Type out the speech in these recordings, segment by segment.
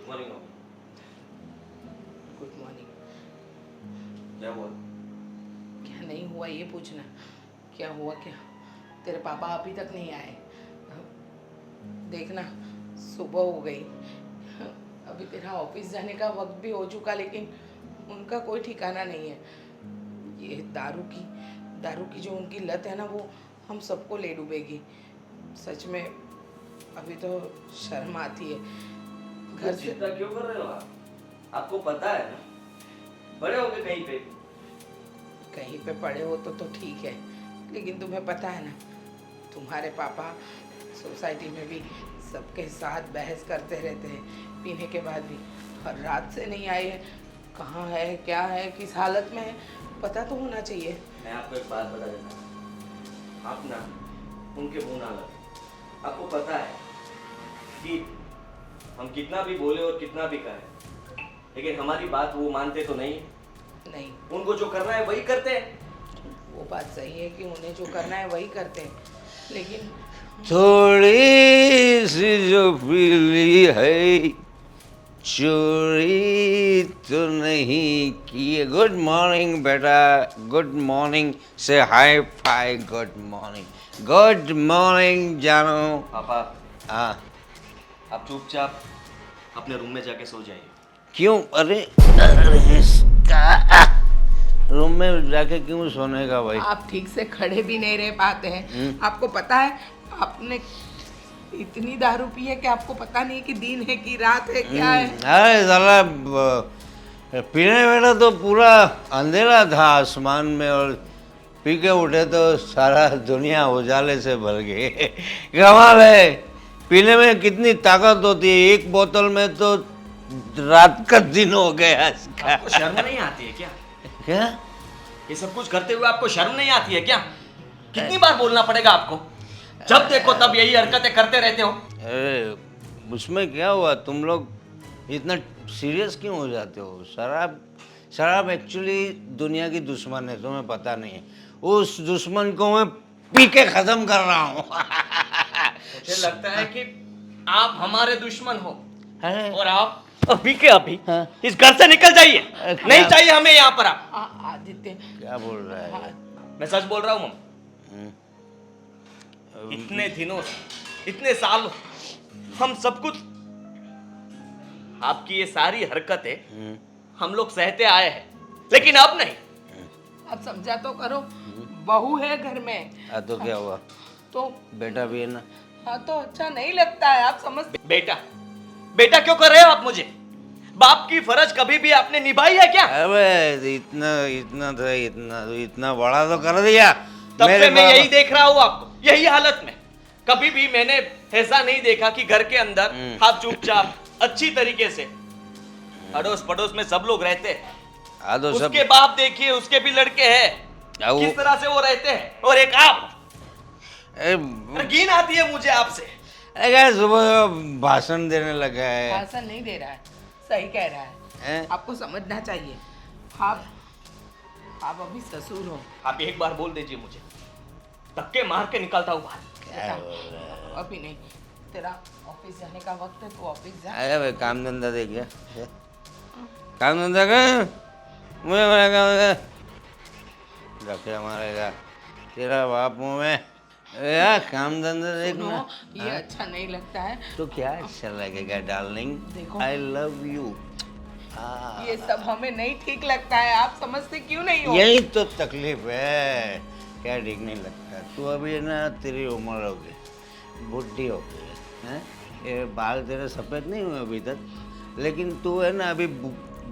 Morning. Good morning. क्या हुआ? क्या नहीं हुआ ये पूछना, क्या हुआ क्या? तेरे पापा अभी तक नहीं आए। देखना सुबह हो गई, अभी तेरा ऑफिस जाने का वक्त भी हो चुका, लेकिन उनका कोई ठिकाना नहीं है। ये दारू की जो उनकी लत है ना, वो हम सबको ले डूबेगी। सच में अभी तो शर्म आती है। घर से चिंता क्यों कर रहे हो आप? आपको पता है ना, बड़े होके कहीं पे पड़े हो तो ठीक है, लेकिन तुम्हें पता है ना, तुम्हारे पापा सोसाइटी में भी सबके साथ बहस करते रहते हैं, पीने के बाद भी। और रात से नहीं आए हैं, कहाँ है, क्या है, किस हालत में है, पता तो होना चाहिए। मैं आपको एक बात बता देता हूँ, आप ना उनके मुंह ना लगे। आपको पता है कि हम कितना भी बोले और कितना भी कहें, लेकिन हमारी बात वो मानते तो नहीं है। नहीं, उनको जो करना है वही करते हैं। वो बात सही है कि उन्हें जो करना है वही करते हैं, लेकिन थोड़ी सी जो पीली है, चोरी तो नहीं की। गुड मॉर्निंग बेटा, गुड मॉर्निंग। से hi fi good morning, good morning जानो। पापा, हाँ, आप चुपचाप अपने रूम में जाके सो जाइए। क्यों? अरे इसका रूम में जाके क्यों सोने का भाई? आप ठीक से खड़े भी नहीं रह पाते हैं। आपको पता है आपने इतनी दारू पी है कि आपको पता नहीं कि दिन है कि रात है, क्या है। अरे साला पीने वेला तो पूरा अंधेरा था आसमान में, और पी के उठे तो सारा दुनिया उजाले से भर गई। कमाल है, पीने में कितनी ताकत होती है। एक बोतल में तो रात का दिन हो गया इसका। आपको शर्म नहीं आती है क्या? क्या? ये सब कुछ करते हुए आपको शर्म नहीं आती है क्या? कितनी बार बोलना पड़ेगा आपको? जब देखो तब यही हरकतें करते रहते हो। अरे उसमें क्या हुआ? तुम लोग इतना सीरियस क्यों हो जाते हो? शराब एक्चुअली दुनिया की दुश्मन है, तुम्हें पता नहीं है। उस दुश्मन को मैं पी के खत्म कर रहा हूँ। मुझे लगता है कि आप हमारे दुश्मन हो, अरे और आप अभी के अभी हाँ। इस घर से निकल जाइए। क्या? नहीं चाहिए हमें यहाँ पर आप। आदित्य, क्या बोल रहा है? हाँ, मैं सच बोल रहा हूँ मम। इतने दिनों से, इतने सालों हम सब कुछ, आपकी ये सारी हरकतें हम लोग सहते आए हैं, लेकिन अब नहीं। अब समझा तो करो, बहू है घर में। हाँ तो क्या हुआ? तो बेटा भी है ना। हाँ, तो अच्छा नहीं लगता है, आप समझते। बेटा, बेटा क्यों कर रहे हो आप मुझे? बाप की फर्ज कभी भी आपने निभाई है क्या? अबे इतना इतना बड़ा तो कर दिया। तब मेरे से मैं बाप- यही देख रहा हूँ आपको, यही हालत में। कभी भी मैंने ऐसा नहीं देखा कि घर के अंदर आप चुपचाप अच्छी तरीके से, अड़ोस पड़ोस में सब लोग रहते हैं। हाँ तो सब उसके बाप देखिए, उसके भी लड़के हैं, वो- किस तरह से वो रहते हैं, और एक आप। अरे घिन आती है मुझे आपसे। अरे सुबह भाषण देने लगा है। भाषण नहीं दे रहा है, सही कह रहा है। हैं? आपको समझना चाहिए, आप अभी ससुर हो। आप एक बार बोल दीजिए मुझे, धक्के मार के निकलता हूँ बाहर। क्या बोल रहा है? अभी नहीं, तेरा ऑफिस जाने का वक्त है, तो ऑफिस जा। अरे भाई काम धंधा दे गया, काम धंधा कर। मुझे मेरा काम धक्के मारेगा तेरा बाप मुँह में। यार काम धंधा देखना। सुनो, ये अच्छा नहीं लगता है। तो क्या अच्छा लगेगा डार्लिंग? देखो। I love you. ये सब हमें नहीं ठीक लगता है, आप समझते क्यों नहीं हो? यही तो तकलीफ है। क्या ठीक नहीं लगता? तू अभी ना, तेरी उम्र हो गई, बुढ़ी हो गई है। ये बाल तेरे सफ़ेद नहीं हुए अभी तक, लेकिन तू है ना अभी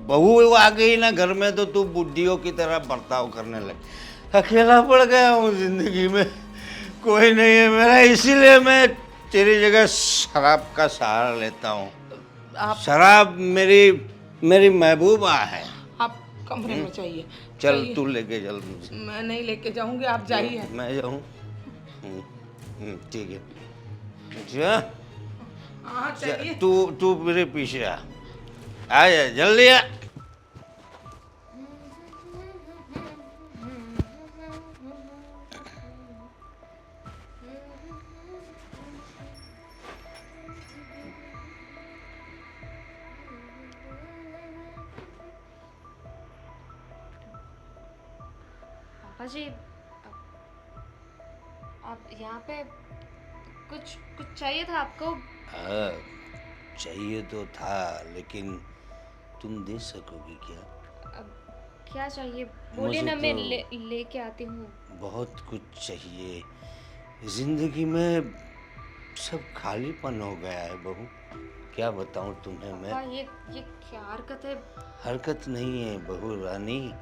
बहू आ गई ना घर में, तो तू बुढ़ियों की तरह बर्ताव करने लग। अकेला पड़ गया हूँ जिंदगी में, कोई नहीं है मेरा, इसीलिए मैं तेरी जगह शराब का सहारा लेता हूँ। आप शराब मेरी महबूबा है। आप कमरे में चाहिए। चल चाहिए। तू लेके चल मुझे। मैं नहीं लेके जाऊंगी, आप जाइए। मैं जाऊँ? ठीक है। जा हाँ चलिए। तू मेरे पीछे आ जा जल्दी आ। जी आप यहाँ पे कुछ कुछ चाहिए था आपको? हाँ, चाहिए तो था, लेकिन तुम दे सकोगी क्या? अब क्या चाहिए बोलिए मुझे ना, मैं तो लेके आती हूँ। बहुत कुछ चाहिए। जिंदगी में सब खालीपन हो गया है बहू। क्या बताऊं तुम्हें मैं। पापा ये क्या हरकत है? हरकत नहीं है बहू रानी,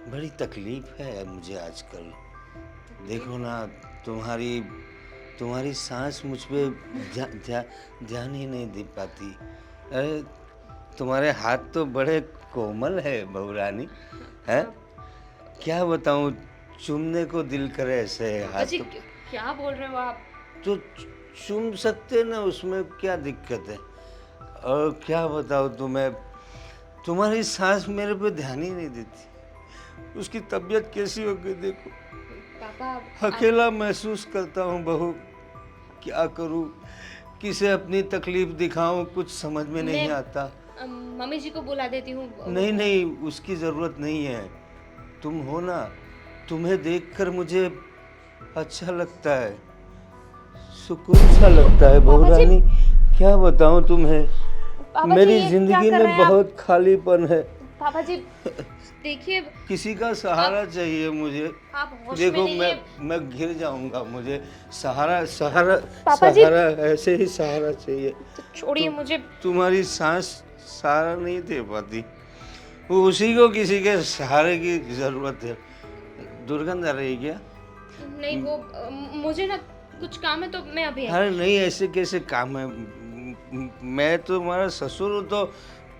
बड़ी तकलीफ है मुझे आजकल। देखो ना, तुम्हारी तुम्हारी सांस मुझ पे ध्यान ही नहीं दे पाती। अरे तुम्हारे हाथ तो बड़े कोमल है बहू रानी, है? क्या बताऊं, चूमने को दिल करे ऐसे पापा जी हाथ। क्या बोल रहे हो आप? तो चूम सकते ना, उसमें क्या दिक्कत है। और क्या बताऊं तुम्हें, तुम्हारी सांस मेरे पे ध्यान ही नहीं देती। उसकी तबीयत कैसी हो गई देखो। पापा अकेला महसूस करता हूँ बहू। क्या करूँ, किसे अपनी तकलीफ दिखाऊं, कुछ समझ में नहीं आता। मम्मी जी को बुला देती हूँ। नहीं नहीं, उसकी जरूरत नहीं है। तुम हो ना, तुम्हें देखकर मुझे अच्छा लगता है, सुकून सा लगता है बहू पापा जी- रानी। क्या बताऊं तुम्हें, पापा जी, मेरी ये क्या जिंदगी कर रहे में हैं आप? बहुत खालीपन है। पापा जी देखिए, किसी का सहारा चाहिए मुझे। आप होश में देखो नहीं है। मैं गिर जाऊंगा, मुझे सहारा सहारा पापा जी- सहारा ऐसे ही सहारा चाहिए। तो छोड़िए मुझे। तुम्हारी सांस सहारा नहीं दे पाती, वो उसी को किसी के सहारे की जरूरत है। दुर्गंध आ रही है क्या? नहीं वो मुझे ना कुछ काम है तो मैं अभी आई। अरे नहीं, ऐसे कैसे काम है। मैं तुम्हारा ससुर हूँ तो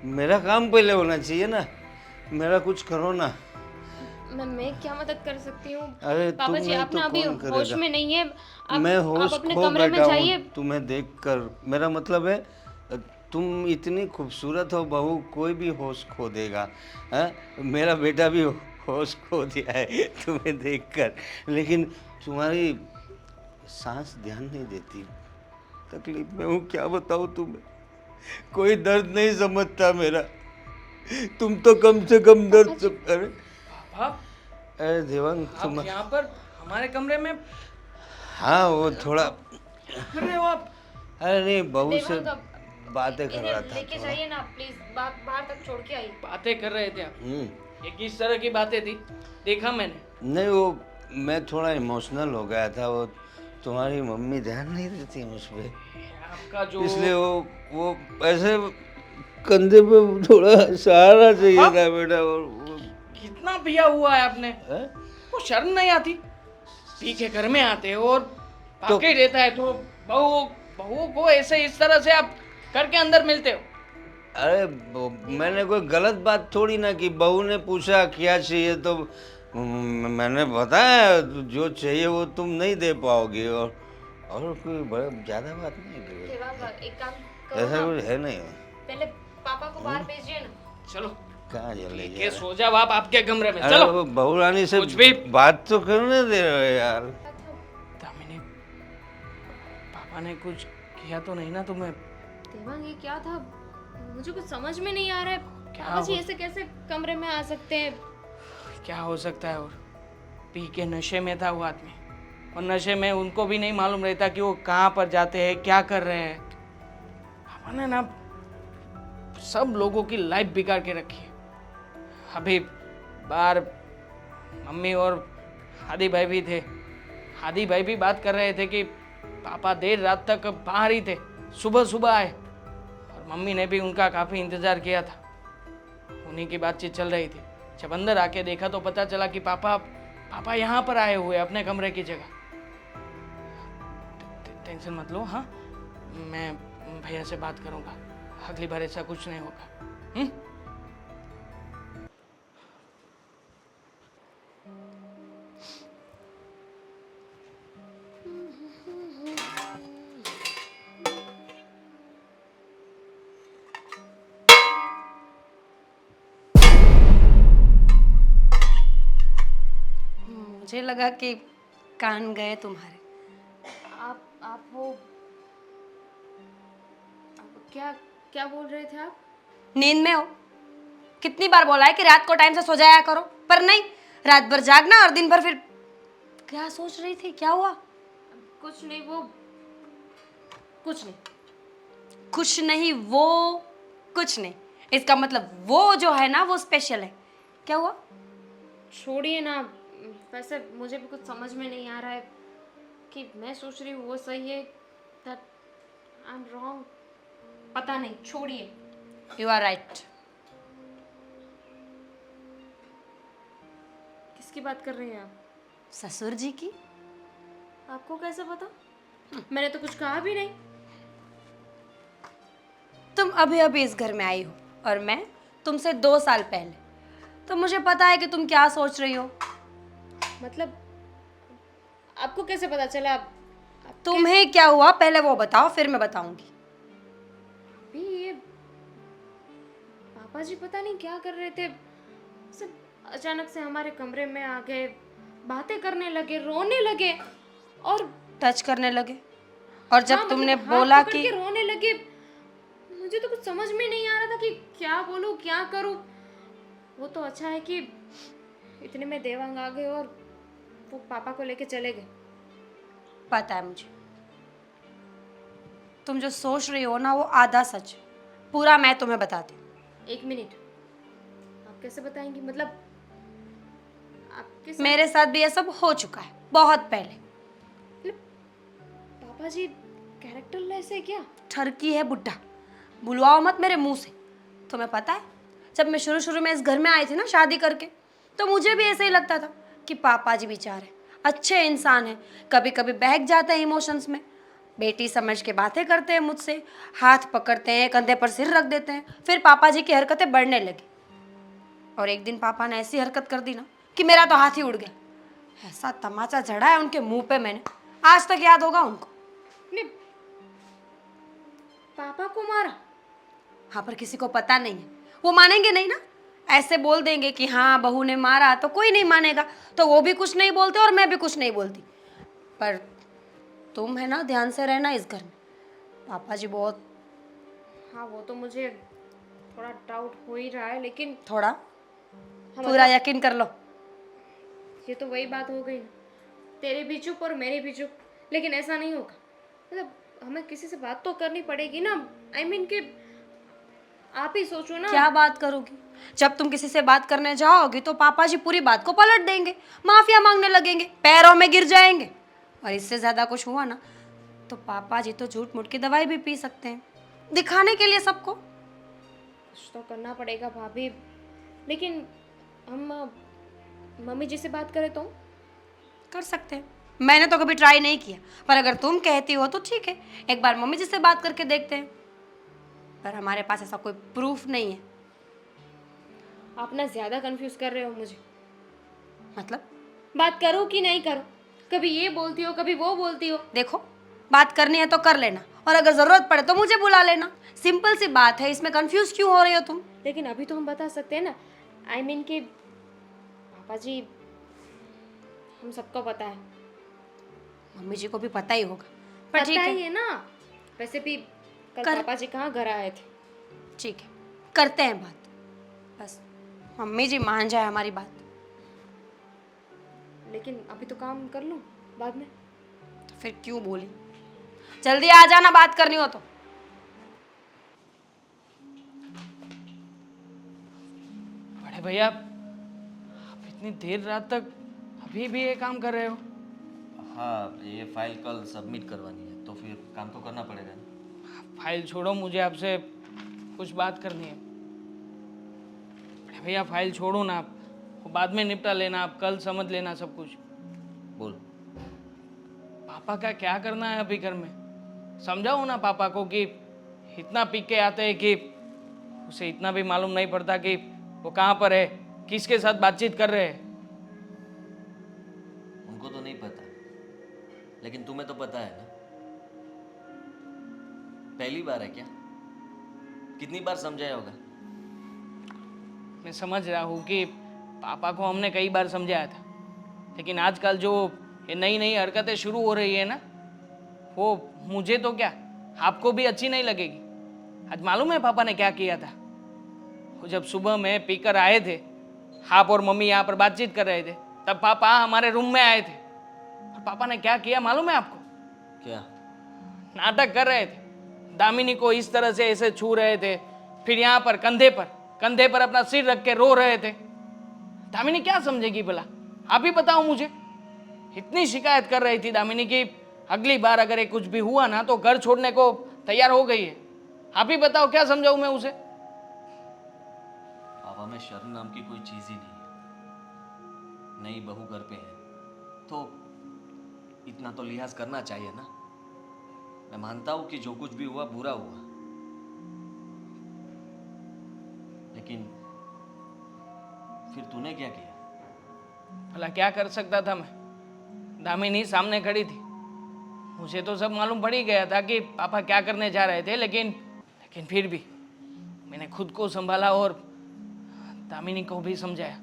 मेरा काम पहले होना चाहिए ना। मेरा कुछ करो ना। मैं क्या मदद कर सकती हूँ? अरे पापा तुम जी नहीं आप तो ना अभी कौन होश करेगा। में नहीं है। मैं आप होश अपने खो कमरे में बैठा जाइए। हूँ तुम्हें देखकर। मेरा मतलब है, तुम इतनी खूबसूरत हो बहू, कोई भी होश खो देगा। हाँ, मेरा बेटा भी होश खो दिया है तुम्हें देखकर। लेकिन तुम्हारी सांस ध्यान नहीं देती। तकलीफ में हूँ, क्या बताऊँ तुम्हें। कोई दर्द नहीं समझता मेरा। तुम तो कम से कम दर्द पापा जी- अरे पापा, अरे देवांग आप तुम। यहाँ पर हमारे कमरे में हाँ वो थोड़ा, क्या कर रहे हो आप? अरे नहीं, बहू से देवांग अब बातें कर इन्हें रहा था लेके थोड़ा। जाइए ना प्लीज, बाहर तक छोड़ के आइए। बातें कर रहे थे आप? हम्म। ये किस तरह की बातें थी? देखा मैंने। नहीं वो, मैं थोड़ा इमोशनल हो गया था। वो तुम्हारी मम्मी ध्यान नहीं देती मुझ पे, आपका जो इसलिए वो ऐसे कंधे पे थोड़ा सहारा चाहिए हाँ? था बेटा। और कितना पिया हुआ है आपने? हैं? वो शर्म नहीं आती? पी के घर में आते हो और तो भाग रहता है, तो बहू बहू को ऐसे इस तरह से आप करके अंदर मिलते हो? अरे मैंने कोई गलत बात थोड़ी ना की। बहू ने पूछा क्या चाहिए तो मैंने बताया जो चाहिए वो तुम नहीं दे पाओगे। और कोई बड़ा ज्यादा बात नहीं की। देवांग एक काम करो ऐसा ना, कुछ है नहीं। पहले पापा को बाहर भेजिए ना। चलो कहाँ चले ठीक जा है, रहे? सो जाओ आप आपके कमरे में। अरे चलो। वो बहू रानी से कुछ भी बात तो करने दे रहे हो यार। दामिनी, पापा ने कुछ किया तो नहीं ना तुम्हें? देवांग ये क्या था? मुझे कुछ समझ में नहीं आ रहा है। क्या पापा जी हो- ऐसे कैसे कमरे में आ सकते हैं? क्या हो सकता है? और पी के नशे में था वो आदमी, और नशे में उनको भी नहीं मालूम रहता कि वो कहाँ पर जाते हैं, क्या कर रहे हैं। पापा ने ना सब लोगों की लाइफ बिगाड़ के रखी है। अभी बाहर मम्मी और हादी भाई भी थे। हादी भाई भी बात कर रहे थे कि पापा देर रात तक बाहर ही थे, सुबह सुबह आए। और मम्मी ने भी उनका काफ़ी इंतज़ार किया था। उन्हीं की बातचीत चल रही थी। जब अंदर आके देखा तो पता चला कि पापा यहाँ पर आए हुए अपने कमरे की जगह। टेंशन मत लो, हाँ, मैं भैया से बात करूँगा। अगली बार ऐसा कुछ नहीं होगा। मुझे लगा कि कान गए तुम्हारे। आप वो क्या क्या बोल रहे थे आप? नींद में हो? कितनी बार बोला है कि रात को टाइम से सो जाया करो, पर नहीं, रात भर जागना और दिन भर फिर क्या सोच रही थी? क्या हुआ? कुछ नहीं, वो कुछ नहीं। कुछ नहीं, वो कुछ नहीं, इसका मतलब वो जो है ना वो स्पेशल है। क्या हुआ? छोड़िए ना। वैसे मुझे भी कुछ समझ में नहीं आ रहा है कि मैं सोच रही हूँ वो सही है, दैट आई एम रॉन्ग। पता नहीं, छोड़िए। You are right. किसकी बात कर रही हैं आप? ससुर जी की। आपको कैसे पता? मैंने तो कुछ कहा भी नहीं। तुम अभी अभी इस घर में आई हो और मैं तुमसे 2 साल पहले, तो मुझे पता है कि तुम क्या सोच रही हो। मतलब आपको कैसे पता चला? तुम्हें क्या हुआ पहले वो बताओ, फिर मैं बताऊंगी। भी ये पापा जी पता नहीं क्या कर रहे थे, सब अचानक से हमारे कमरे में आ गए, बातें करने लगे, रोने लगे और टच करने लगे, और जब हाँ, मतलब तुमने हाथ बोला पकड़ कि के रोने लगे। मुझे तो कुछ समझ में नहीं आ रहा था कि क्या बोलूं, क्या करूं। वो तो अच्छा है कि इतने में देवांग आ गए और वो पापा को लेके चले गए। पता है मुझे, तुम जो सोच रही हो ना वो आधा सच, पूरा मैं तुम्हें बताती हूँ। 1 मिनट, आप कैसे बताएंगी? मतलब आपके साथ मेरे साथ भी ये सब हो चुका है बहुत पहले। मतलब पापा जी कैरेक्टरलेस है क्या? ठरकी है बुड्ढा, बुलवाओ मत मेरे मुंह से। तुम्हें पता है, जब मैं शुरू शुरू में इस घर में आई थी ना शादी करके, तो मुझे भी ऐसे ही लगता था कि पापा जी बेचारे अच्छे इंसान हैं, कभी कभी बहक जाते हैं इमोशंस में, बेटी समझ के बातें करते हैं मुझसे, हाथ पकड़ते हैं, कंधे पर सिर रख देते हैं। फिर पापा जी की हरकतें बढ़ने लगी, और एक दिन पापा ने ऐसी हरकत कर दी ना कि मेरा तो हाथ ही उड़ गया। ऐसा तमाचा जड़ा है उनके मुंह पे मैंने, आज तक याद होगा उनको। ने पापा को मारा? हाँ, पर किसी को पता नहीं है, वो मानेंगे नहीं ना। ऐसे बोल देंगे कि हाँ बहू ने मारा, तो कोई नहीं मानेगा, तो वो भी कुछ नहीं बोलते और मैं भी कुछ नहीं बोलती। पर तुम है ना, ध्यान से रहना इस घर में, पापा जी बहुत। हाँ, वो तो मुझे थोड़ा डाउट हो ही रहा है, लेकिन थोड़ा हाँ, पूरा मतलब यकीन कर लो। ये तो वही बात हो गई ना, तेरे भी चुप और मेरे भी चुप। लेकिन ऐसा नहीं होगा, मतलब हमें किसी से बात तो करनी पड़ेगी ना। आई मीन कि आप ही सोचो ना। क्या बात करोगी? जब तुम किसी से बात करने जाओगी तो पापा जी पूरी बात को पलट देंगे, माफिया मांगने लगेंगे, पैरों में गिर जाएंगे, और इससे ज्यादा कुछ हुआ ना तो पापा जी तो झूठ मूठ की दवाई भी पी सकते हैं, दिखाने के लिए सबको। कुछ तो करना पड़ेगा भाभी। लेकिन हम मम्मी जी से बात करें तो? कर सकते हैं, मैंने तो कभी ट्राई नहीं किया, पर अगर तुम कहती हो तो ठीक है, एक बार मम्मी जी से बात करके देखते हैं। पर हमारे पास ऐसा कोई प्रूफ नहीं है। आप ना ज्यादा कंफ्यूज कर रहे हो मुझे। मतलब बात करो कि नहीं करो? कभी ये बोलती हो, कभी वो बोलती हो। देखो, बात करनी है तो कर लेना, और अगर जरूरत पड़े तो मुझे बुला लेना, सिंपल सी बात है, इसमें कंफ्यूज क्यों हो रही हो तुम? लेकिन अभी तो हम बता सकते हैं ना। आई मीन कि पापा जी, हम सबको पता है। मम्मी जी को भी पता ही होगा, पर ठीक पता है, ही है ना। वैसे भी कल कर- पापा जी कहाँ घर आए थे? ठीक है, करते हैं बात, बस मम्मी जी मान जाए हमारी बात। लेकिन अभी तो काम कर लूँ, बाद में। तो फिर क्यों बोली? जल्दी आ जाना, बात करनी हो तो। बड़े भैया, आप इतनी देर रात तक अभी भी ये काम कर रहे हो? हाँ, ये फाइल कल सबमिट करवानी है, तो फिर काम तो करना पड़ेगा ना। फाइल छोड़ो, मुझे आपसे कुछ बात करनी है। बड़े भैया, फाइल छोड़ो ना, आप वो बाद में निपटा लेना, आप कल समझ लेना सब कुछ। बोल। पापा का क्या करना है अभी घर में? समझाओ ना पापा को कि इतना पी के आते हैं कि उसे इतना भी मालूम नहीं पड़ता कि वो कहाँ पर है, किसके साथ बातचीत कर रहे हैं। उनको तो नहीं पता, लेकिन तुम्हें तो पता है ना। पहली बार है क्या? कितनी बार समझाया होगा? मैं समझ रहा हूँ कि पापा को हमने कई बार समझाया था, लेकिन आजकल जो ये नई नई हरकतें शुरू हो रही है ना, वो मुझे तो क्या, आपको भी अच्छी नहीं लगेगी। आज मालूम है पापा ने क्या किया था? वो जब सुबह में पीकर आए थे, आप और मम्मी यहाँ पर बातचीत कर रहे थे, तब पापा हमारे रूम में आए थे और पापा ने क्या किया मालूम है आपको? क्या? नाटक कर रहे थे, दामिनी को इस तरह से ऐसे छू रहे थे, फिर यहाँ पर कंधे पर अपना सिर रख के रो रहे थे। दामिनी क्या समझेगी भला, आप ही बताओ मुझे। इतनी शिकायत कर रही थी दामिनी की अगली बार अगर ये कुछ भी हुआ ना तो घर छोड़ने को तैयार हो गई है। आप ही बताओ क्या समझाऊं मैं उसे? पापा में शर्म नाम की कोई चीज ही नहीं है। नई बहू घर पे है तो इतना तो लिहाज करना चाहिए ना। मैं मानता हूं कि जो कुछ भी हुआ बुरा हुआ, लेकिन फिर तूने क्या किया? भला क्या कर सकता था मैं? दामिनी सामने खड़ी थी, मुझे तो सब मालूम पड़ ही गया था कि पापा क्या करने जा रहे थे, लेकिन फिर भी मैंने खुद को संभाला और दामिनी को भी समझाया।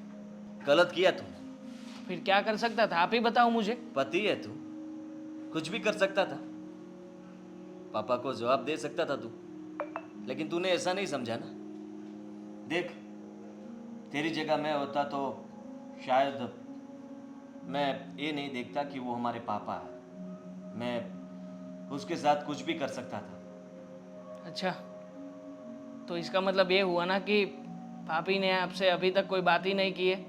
गलत किया तूने। फिर क्या कर सकता था, आप ही बताओ मुझे। पति है तू, कुछ भी कर सकता था, पापा को जवाब दे सकता था तू, लेकिन तूने ऐसा नहीं समझा ना। देख, तेरी जगह मैं होता तो शायद मैं ये नहीं देखता कि वो हमारे पापा है, मैं उसके साथ कुछ भी कर सकता था। अच्छा, तो इसका मतलब ये हुआ ना कि भाभी ने आपसे अभी तक कोई बात ही नहीं की है।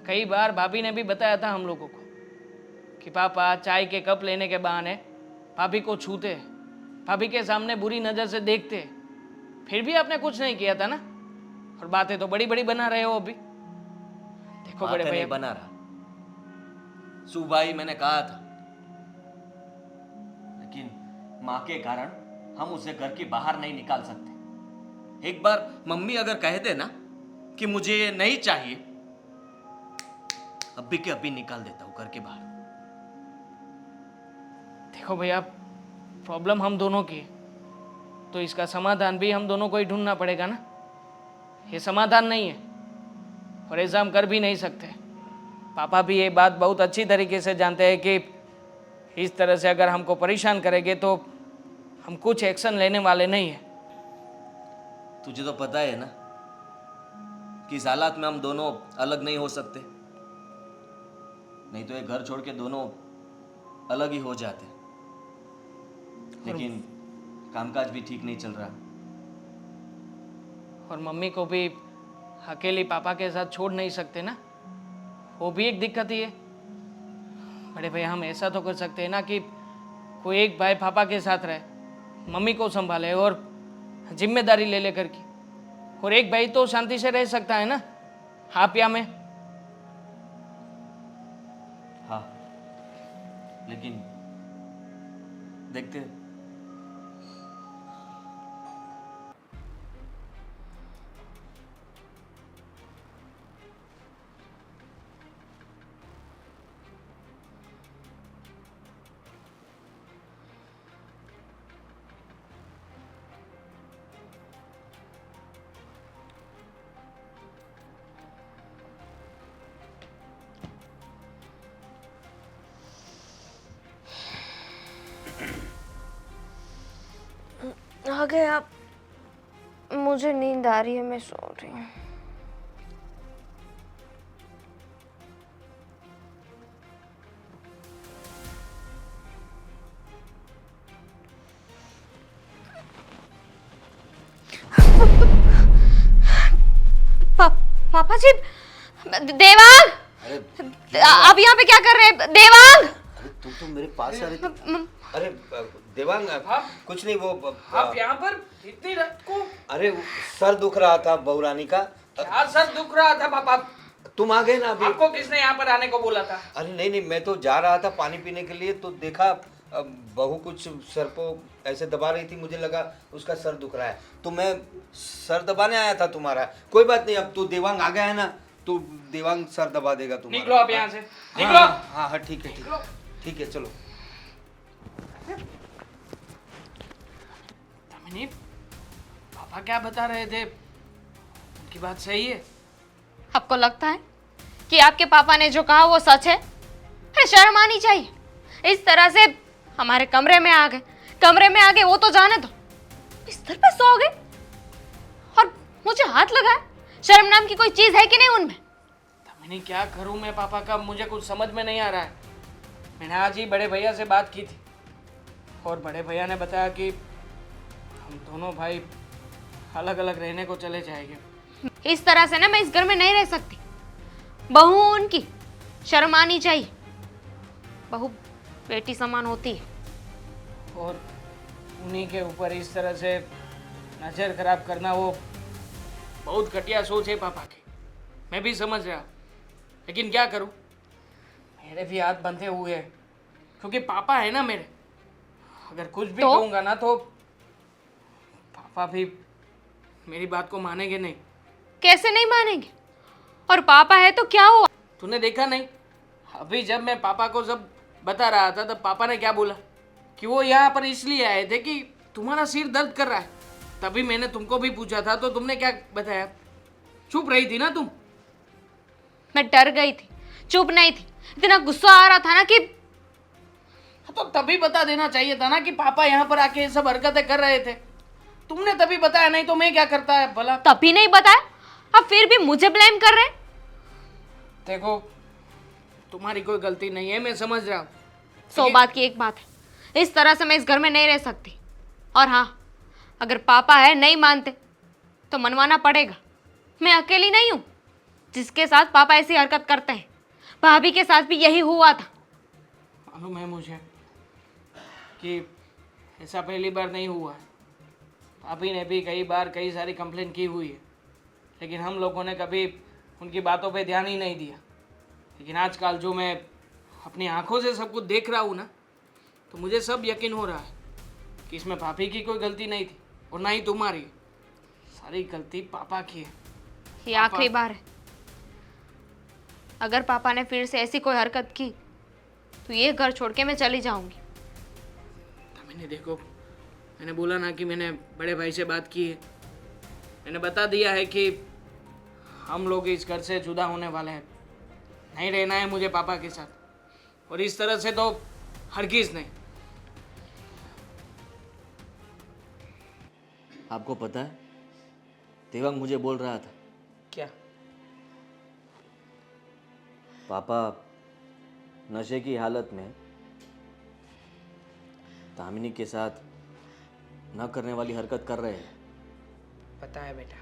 कई बार भाभी ने भी बताया था हम लोगों को कि पापा चाय के कप लेने के बहाने भाभी को छूते, भाभी के सामने बुरी नज़र से देखते, फिर भी आपने कुछ नहीं किया था ना। और बातें तो बड़ी बड़ी बना रहे हो अभी। देखो बड़े बातें नहीं भैया, बना रहा, सुबह ही मैंने कहा था, लेकिन माँ के कारण हम उसे घर के बाहर नहीं निकाल सकते। एक बार मम्मी अगर कह दे ना कि मुझे ये नहीं चाहिए, अभी के अभी निकाल देता हूं घर के बाहर। देखो भैया, प्रॉब्लम हम दोनों की है, तो इसका समाधान भी हम दोनों को ही ढूंढना पड़ेगा ना। ये समाधान नहीं है और ऐसा हम कर भी नहीं सकते। पापा भी ये बात बहुत अच्छी तरीके से जानते हैं कि इस तरह से अगर हमको परेशान करेंगे तो हम कुछ एक्शन लेने वाले नहीं हैं। तुझे तो पता है ना कि इस हालात में हम दोनों अलग नहीं हो सकते, नहीं तो ये घर छोड़ के दोनों अलग ही हो जाते। लेकिन कामकाज भी ठीक नहीं चल रहा, और मम्मी को भी अकेली पापा के साथ छोड़ नहीं सकते ना, वो भी एक दिक्कत ही है। बड़े भैया, हम ऐसा तो कर सकते हैं ना कि कोई एक भाई पापा के साथ रहे, मम्मी को संभाले और जिम्मेदारी ले लेकर की, और एक भाई तो शांति से रह सकता है ना, आप या मैं। हाँ, लेकिन देखते हैं। आ गए आप? मुझे नींद आ रही है, मैं सो रही हूँ। पापा जी, देवांग! आप यहाँ पे क्या कर रहे हैं देवांग? अरे तुम तो मेरे पास आ रही थी। अरे देवांग, कुछ नहीं, वो आप यहाँ पर इतनी रात को? अरे सर दुख रहा था बहू रानी का। क्या सर दुख रहा था पापा? तुम आ गए ना अभी। आपको किसने यहाँ पर आने को बोला था? अरे नहीं नहीं, मैं तो जा रहा था पानी पीने के लिए, तो देखा बहू कुछ सर को ऐसे दबा रही थी, मुझे लगा उसका सर दुख रहा है, तो मैं सर दबाने आया था तुम्हारा। कोई बात नहीं, अब तो देवांग आ गया है ना, तो देवांग सर दबा देगा तुम्हारा। निकलो आप यहाँ से, निकलो। हाँ हाँ ठीक है, ठीक है, चलो। दामिनी, पापा क्या बता रहे थे, उनकी बात सही है? आपको लगता है कि आपके पापा ने जो कहा वो सच है? अरे शर्म आनी चाहिए। इस तरह से हमारे कमरे में आ गए, वो तो जाने दो, बिस्तर पे सो गए और मुझे हाथ लगाया, शर्म नाम की कोई चीज है कि नहीं उनमें? दामिनी क्या करूं मैं पापा का, मुझे कुछ समझ में नहीं आ रहा है। मैंने आज ही बड़े भैया से बात की थी और बड़े भैया ने बताया कि हम दोनों भाई अलग अलग रहने को चले जाएंगे। इस तरह से ना मैं इस घर में नहीं रह सकती। बहू हूं उनकी, शर्म आनी चाहिए। बहू बेटी समान होती है। और उन्हीं के ऊपर इस तरह से नज़र खराब करना, वो बहुत घटिया सोच है पापा की। मैं भी समझ रहा हूँ, लेकिन क्या करूँ, मेरे भी हाथ बंधे हुए हैं क्योंकि पापा है ना मेरे। अगर कुछ भी तो? कहूँगा ना तो पापा भी मेरी बात को मानेंगे नहीं। कैसे नहीं मानेंगे? और पापा है तो क्या हुआ? तूने देखा नहीं, अभी जब मैं पापा को सब बता रहा था तब पापा ने क्या बोला कि वो यहाँ पर इसलिए आए थे कि तुम्हारा सिर दर्द कर रहा है। तभी मैंने तुमको भी पूछा था तो तुमने क्या बताया? चुप रही थी ना तुम। मैं डर गई थी, चुप नहीं थी। इतना गुस्सा आ रहा था ना कि तो तभी बता देना चाहिए था ना कि पापा यहाँ पर आके ये सब हरकतें कर रहे थे। तुमने तभी बताया, नहीं तो मैं क्या करता है भला। तभी नहीं बताया, अब फिर भी मुझे ब्लेम कर रहे हैं। देखो, तुम्हारी कोई गलती नहीं है, मैं समझ रहा हूँ। 100 बात की एक बात है, इस तरह से मैं इस घर में नहीं रह सकती। और हाँ, अगर पापा है नहीं मानते तो मनवाना पड़ेगा। मैं अकेली नहीं हूँ जिसके साथ पापा ऐसी हरकत करते हैं। भाभी के साथ भी यही हुआ था। मालूम है मुझे कि ऐसा पहली बार नहीं हुआ है। भाभी ने भी कई बार कई सारी कंप्लेन की हुई है, लेकिन हम लोगों ने कभी उनकी बातों पे ध्यान ही नहीं दिया। लेकिन आजकल जो मैं अपनी आंखों से सब कुछ देख रहा हूँ ना, तो मुझे सब यकीन हो रहा है कि इसमें भाभी की कोई गलती नहीं थी और ना ही तुम्हारी। सारी गलती पापा की है। ये आखिरी बार है। अगर पापा ने फिर से ऐसी कोई हरकत की तो ये घर छोड़ के मैं चली जाऊंगी। मैंने देखो, मैंने बोला ना कि मैंने बड़े भाई से बात की है। मैंने बता दिया है कि हम लोग इस घर से जुदा होने वाले हैं। नहीं रहना है मुझे पापा के साथ, और इस तरह से तो हरगिज़ नहीं। आपको पता है, देवांग मुझे बोल रहा था क्या? पापा नशे की हालत में दामिनी के साथ न करने वाली हरकत कर रहे हैं। पता है बेटा,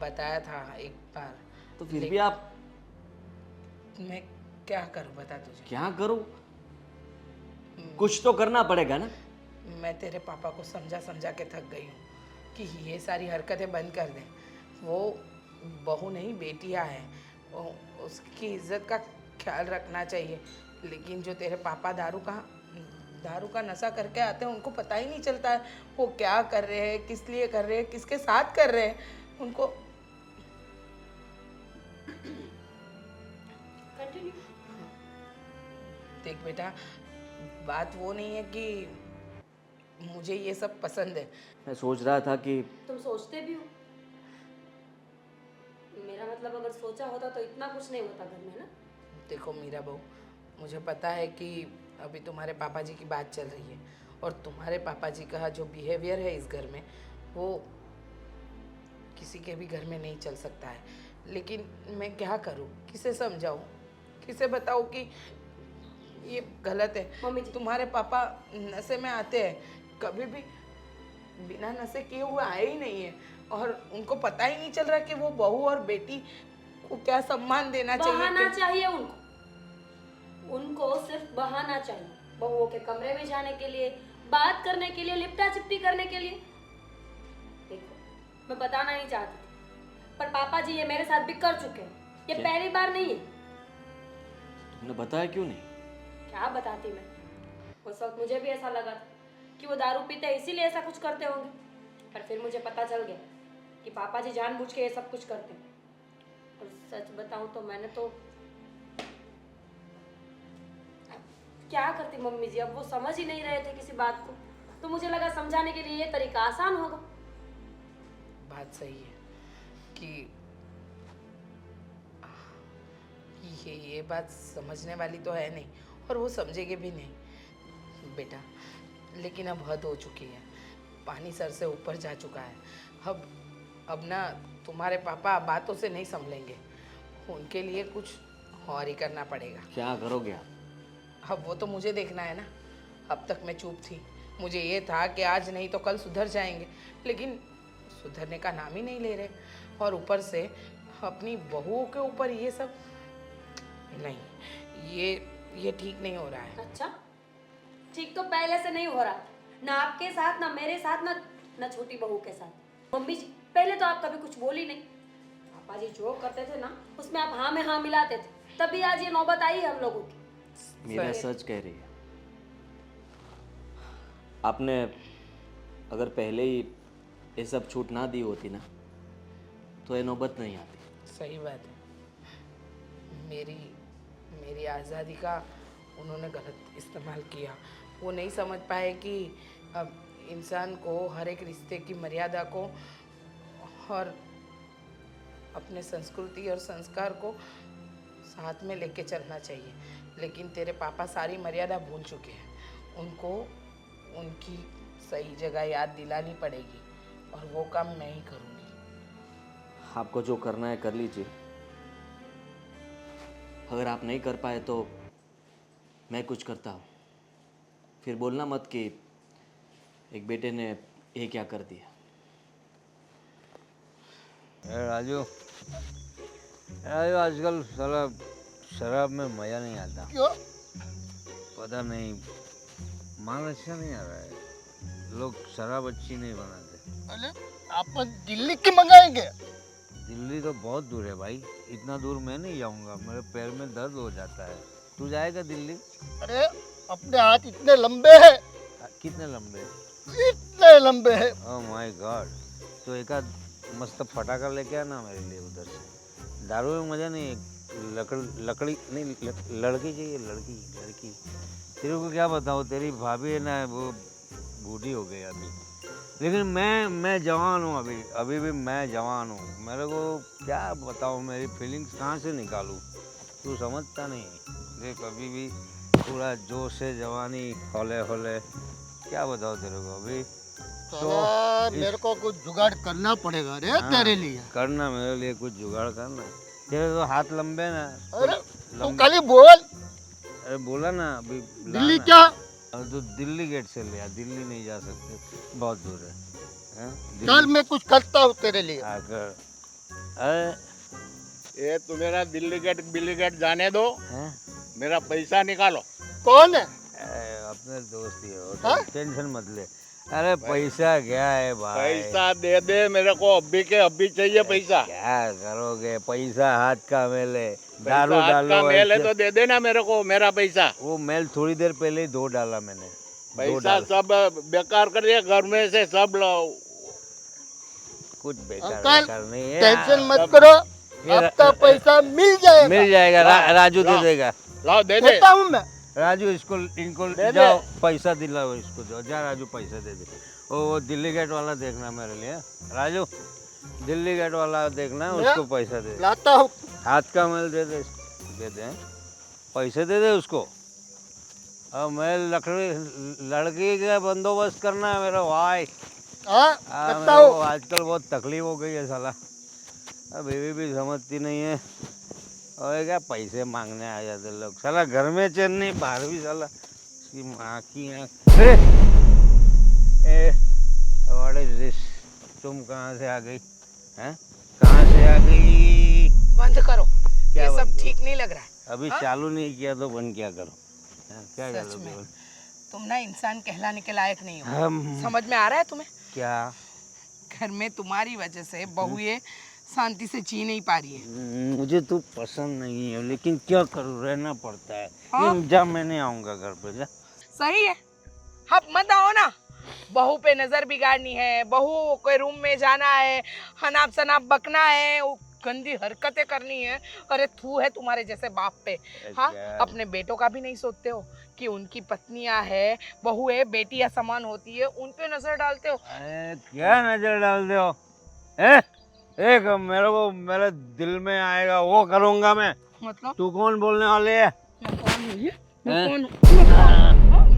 बताया था एक बार। तो फिर भी आप मैं क्या करूं बता तुझे? क्या करूं? कुछ तो करना पड़ेगा ना। मैं तेरे पापा को समझा समझा के थक गई हूँ कि ये सारी हरकतें बंद कर दें। वो बहू नहीं बेटियाँ हैं, उसकी इज्जत का ख्याल रखना चाहिए। लेकिन जो तेरे पापा दारू का नशा करके आते हैं, उनको पता ही नहीं चलता है वो क्या कर रहे हैं, किस लिए कर रहे हैं, किसके साथ कर रहे हैं। उनको देख बेटा, बात वो नहीं है कि मुझे ये सब पसंद है। मैं सोच रहा था कि तुम सोचते भी हो? मेरा मतलब अगर सोचा होता तो इतना कुछ नहीं होता घर में ना। देखो मीरा बहू, मुझे पता है कि अभी तुम्हारे पापा जी की बात चल रही है और तुम्हारे पापा जी का जो बिहेवियर है इस घर में, वो किसी के भी घर में नहीं चल सकता है। लेकिन मैं क्या करूं, किसे समझाऊं, किसे बताऊं कि ये गलत है। मम्मी जी। तुम्हारे पापा नशे में आते हैं, कभी भी बिना नशे किए हुए आए ही नहीं है, और उनको पता ही नहीं चल रहा कि वो बहू और बेटी को क्या सम्मान देना बहाना चाहिए। चाहिए उनको सिर्फ बहाना चाहिए, बहुओं के कमरे में जाने के लिए, बात करने के लिए, लिपटा चिपटी करने के लिए। देखो, मैं बताना नहीं चाहती थी, पर पापा जी ये मेरे साथ भी कर चुके हैं। ये क्या? पहली बार नहीं है। तुमने बताया क्यों नहीं? क्या बताती मैं? उस वक्त मुझे भी ऐसा लगा था कि वो दारू पीते हैं इसीलिए ऐसा कुछ करते होंगे, पर फिर मुझे पता चल गया कि पापा जी जानबूझ के ये सब कुछ करते हैं। और सच बताऊं तो मैंने तो क्या करती मम्मी जी, अब वो समझ ही नहीं रहे थे किसी बात को, तो मुझे लगा समझाने के लिए ये तरीका आसान होगा। बात सही है कि ये बात समझने वाली तो है नहीं, और वो समझेंगे भी नहीं बेटा। लेकिन अब हद हो चुकी है, पानी सर से ऊपर जा चुका है। अब अब ना तुम्हारे पापा बातों से नहीं संभलेंगे, उनके लिए कुछ और ही करना पड़ेगा। क्या करोगे आप? अब वो तो मुझे देखना है ना। अब तक मैं चुप थी, मुझे ये था कि आज नहीं तो कल सुधर जाएंगे, लेकिन सुधरने का नाम ही नहीं ले रहे। और ऊपर से अपनी बहुओं के ऊपर ये सब नहीं, ये ठीक नहीं हो रहा है। अच्छा, ठीक तो पहले से नहीं हो रहा, ना आपके साथ, ना मेरे साथ, ना छोटी बहू के साथ। मम्मी जी, पहले तो आप कभी कुछ बोली नहीं। पापा जी जो करते थे ना, उसमें आप हाँ में हाँ मिलाते थे, तभी आज ये नौबत आई है हम लोगों की। मेरा सच कह रही है। आपने अगर पहले ही ये सब छूट ना दी होती ना, तो ये नौबत नहीं आती। सही बात है। मेरी आज़ादी का उन्होंने गलत इस्तेमाल किया। वो नहीं समझ पाए कि अब इंसान को हर एक रिश्ते की मर्यादा को और अपने संस्कृति और संस्कार को साथ में लेके चलना चाहिए। लेकिन तेरे पापा सारी मर्यादा भूल चुके हैं। उनको उनकी सही जगह याद दिलानी पड़ेगी, और वो काम मैं ही करूँगी। आपको जो करना है कर लीजिए। अगर आप नहीं कर पाए तो मैं कुछ करता हूँ। फिर बोलना मत कि एक बेटे ने ये क्या कर दिया। राजू, आजकल साला शराब में मजा नहीं आता। क्यों? पता नहीं, माल अच्छा नहीं आ रहा है, लोग शराब अच्छी नहीं बनाते। अरे अपन दिल्ली की मंगाएंगे। दिल्ली तो बहुत दूर है भाई, इतना दूर मैं नहीं जाऊंगा, मेरे पैर में दर्द हो जाता है। तू जाएगा दिल्ली? अरे अपने हाथ इतने लंबे हैं। कितने लंबे? इतने लंबे हैं। Oh my God. तो एक आध मस्त फटाका लेके आना मेरे लिए उधर से। दारू में मजा नहीं, लकड़ी नहीं, लड़की चाहिए, लड़की। तेरे को क्या बताऊँ, तेरी भाभी है ना, वो बूढ़ी हो गई अभी, लेकिन मैं जवान हूँ अभी भी मैं जवान हूँ। मेरे को क्या बताऊँ, मेरी फीलिंग्स कहाँ से निकालूँ, तू समझता नहीं। देख अभी भी पूरा जोश है, जवानी हौले हौले, क्या बताओ तेरे को अभी। तो मेरे को कुछ जुगाड़ करना पड़ेगा रे। हाँ, तेरे लिए करना, मेरे लिए कुछ जुगाड़ करना। तेरे तो हाथ लंबे ना। अरे तू खाली बोल। अरे बोला ना अभी। दिल्ली क्या? तो दिल्ली गेट से ले आ, दिल्ली नहीं जा सकते, बहुत दूर है। चल मैं कुछ करता हूँ तेरे लिए। आकर अरे ये तू मेरा दिल्ली गेट जाने दो। हैं? मेरा पैसा निकालो। कौन है? अपने दोस्त ही हो, हाँ? टेंशन मत ले। अरे पैसा क्या है भाई, पैसा दे दे मेरे को, अभी के अभी चाहिए पैसा। क्या करोगे, पैसा हाथ का मेल है। पैसा दारू हाथ डालो का मेल है ऐसे। तो दे देना मेरे को मेरा पैसा। वो मेल थोड़ी देर पहले ही 2 डाला मैंने। 2 पैसा डाला। सब बेकार कर दिया, घर में से सब लो। कुछ बेकार अंकल, बेकार नहीं है। टेंशन मत करो, आपका पैसा मिल जाएगा। मिल जाएगा। राजू दे देगा। लाओ दे दे। देता हूँ मैं। राजू इनको दे जाओ, पैसा दिलाओ इसको, जाओ जा राजू, पैसा दे दे। वो दिल्ली गेट वाला देखना मेरे लिए। राजू, दिल्ली गेट वाला देखना, उसको पैसा दे। लाता हूँ। हाथ का मेल दे दे, पैसे दे दे उसको। अब मैं लड़की का बंदोबस्त करना है मेरा भाई। हाँ, मेरे करता हूँ। को आजकल बहुत तकलीफ हो गई है साला। अब बीवी भी समझती नहीं है, और क्या पैसे मांगने आ जाते लोग। साला घर में चैन नहीं, बाहर भी साला इसकी माँ की आँख। What is this? तुम कहाँ से आ गई हैं? कहाँ से आ गई? बंद करो, क्या ये बंद सब करो? ठीक नहीं लग रहा है। अभी चालू नहीं किया तो बंद क्या करो? क्या सच चालू में करो? तुम ना इंसान कहलाने के लायक नहीं हो। हम समझ में आ रहा है तुम्हें? क्या? घर में तुम्हारी वजह से बहुएं शांति से जी नहीं पा रही है। मुझे तो पसंद नहीं है, लेकिन क्या करूँ, रहना पड़ता है। हाँ? जा, मैं नहीं आऊँगा घर पे, जा। सही है, आप मत आओ ना। बहू पे नजर बिगाड़नी है, बहू के रूम में जाना है, हनाप शनाप बकना है, वो गंदी हरकतें करनी है। अरे थू है तुम्हारे जैसे बाप पे। हाँ, अपने बेटों का भी नहीं सोचते हो कि उनकी पत्नियां है, बहू है, बेटियां समान होती है, उन पे नजर डालते हो। अरे क्या नजर डाल दे हो? हैं? एक मेरे को मेरे दिल में आएगा वो करूँगा मैं। मतलब तू कौन बोलने वाले है? मैं कौन हूँ ये? मैं हैं? कौन हूँ?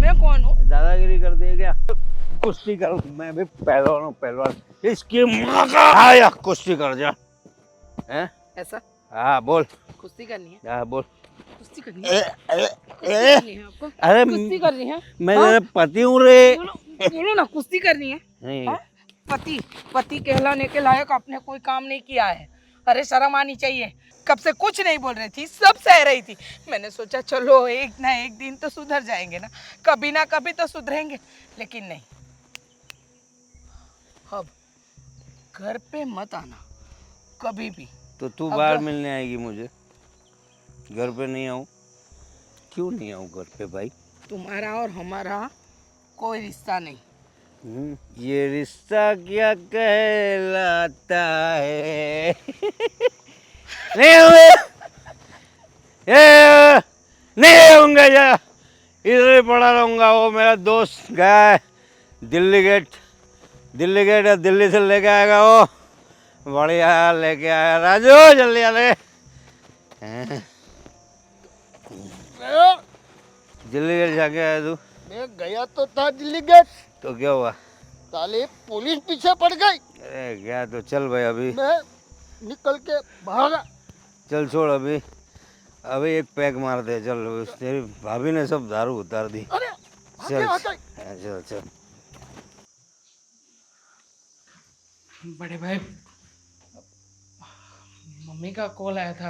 मैं कौन हूँ? दादागिरी कर दी है क्या? कुश्ती कर, मैं भी पहलवान हूँ, पहलवान। इसकी माँ का आया, कुश्ती कर जा। हैं? ऐसा हाँ बोल। कुश्ती करनी है? हाँ बोल। कुश्ती करनी है? कुश्ती ए, करनी है आपको? अरे कुश्ती करनी है? मैं हाँ? तेरा पति हूँ रे। बोलो ना, कुश्ती करनी है? नहीं हाँ? पति पति कहलाने के लायक आपने कोई काम नहीं किया है। अरे शर्म आनी चाहिए। कब से कुछ नहीं बोल रही थी, सब सह रही थी। मैंने सोचा चलो एक ना एक दिन तो सुधर जाएंगे ना कभी तो सुधरेंगे, लेकिन नहीं। अब घर पे मत आना कभी भी। तो तू अब बाहर मिलने आएगी मुझे? घर पे नहीं आऊँ? क्यों नहीं आऊँ घर पे भाई? तुम्हारा और हमारा कोई रिश्ता नहीं। ये रिश्ता क्या कहलाता है? नहीं होंगे, नहीं होंगे जा, इधर ही पड़ा रहूँगा। वो मेरा दोस्त गया है दिल्ली गेट या दिल्ली से लेके आएगा वो। बढ़िया लेके आया। राजू जल्दी आ ले। दिल्ली गेट जाके आया तू? मैं गया तो था दिल्ली गेट, तो क्या हुआ? साले पुलिस पीछे पड़ गई। अरे गया तो चल भाई, अभी मैं निकल के भागा। चल छोड़, अभी एक पैक मार दे चल। तेरी भाभी ने सब दारू उतार दी। अरे चल आगे आ चल चल। बड़े भाई, मम्मी का कॉल आया था,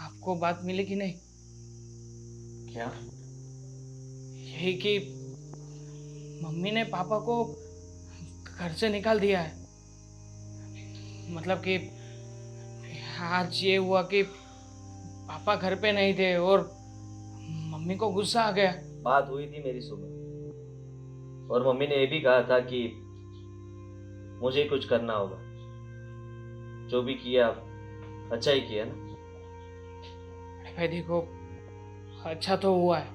आपको बात मिली कि नहीं? क्या? यही कि मम्मी ने पापा को घर से निकाल दिया है। मतलब कि आज ये हुआ कि पापा घर पे नहीं थे और मम्मी को गुस्सा आ गया। बात हुई थी मेरी सुबह, और मम्मी ने ये भी कहा था कि मुझे कुछ करना होगा। जो भी किया अच्छा ही किया ना। अरे भाई देखो, अच्छा तो हुआ है,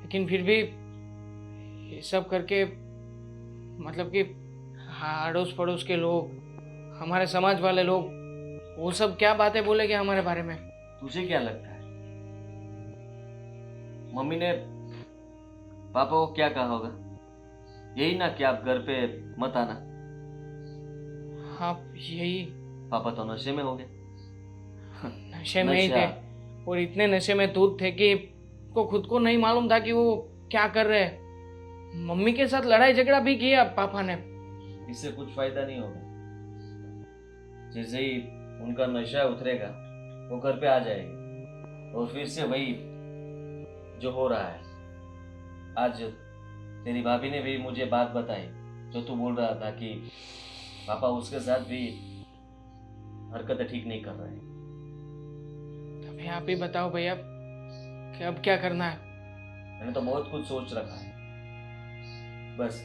लेकिन फिर भी ये सब करके मतलब कि अड़ोस पड़ोस के लोग, हमारे समाज वाले लोग, वो सब क्या बातें बोलेंगे हमारे बारे में? तुझे क्या लगता है मम्मी ने पापा को क्या कहा होगा? यही ना कि आप घर पे मत आना। हाँ यही। पापा तो नशे में हो गए। नशे में ही नशा। थे, और इतने नशे में धुत थे कि को खुद को नहीं मालूम था कि वो क्या कर रहे हैं। मम्मी के साथ लड़ाई झगड़ा भी किया पापा ने। इससे कुछ फायदा नहीं होगा। जैसे ही उनका नशा उतरेगा वो घर पे आ जाएगी, और फिर से वही जो हो रहा है। आज तेरी भाभी ने भी मुझे बात बताई, जो तू बोल रहा था कि पापा उसके साथ भी हरकतें ठीक नहीं कर रहे हैं। अभी आप ही बताओ भैया कि अब क्या करना है? मैंने तो बहुत कुछ सोच रखा है। बस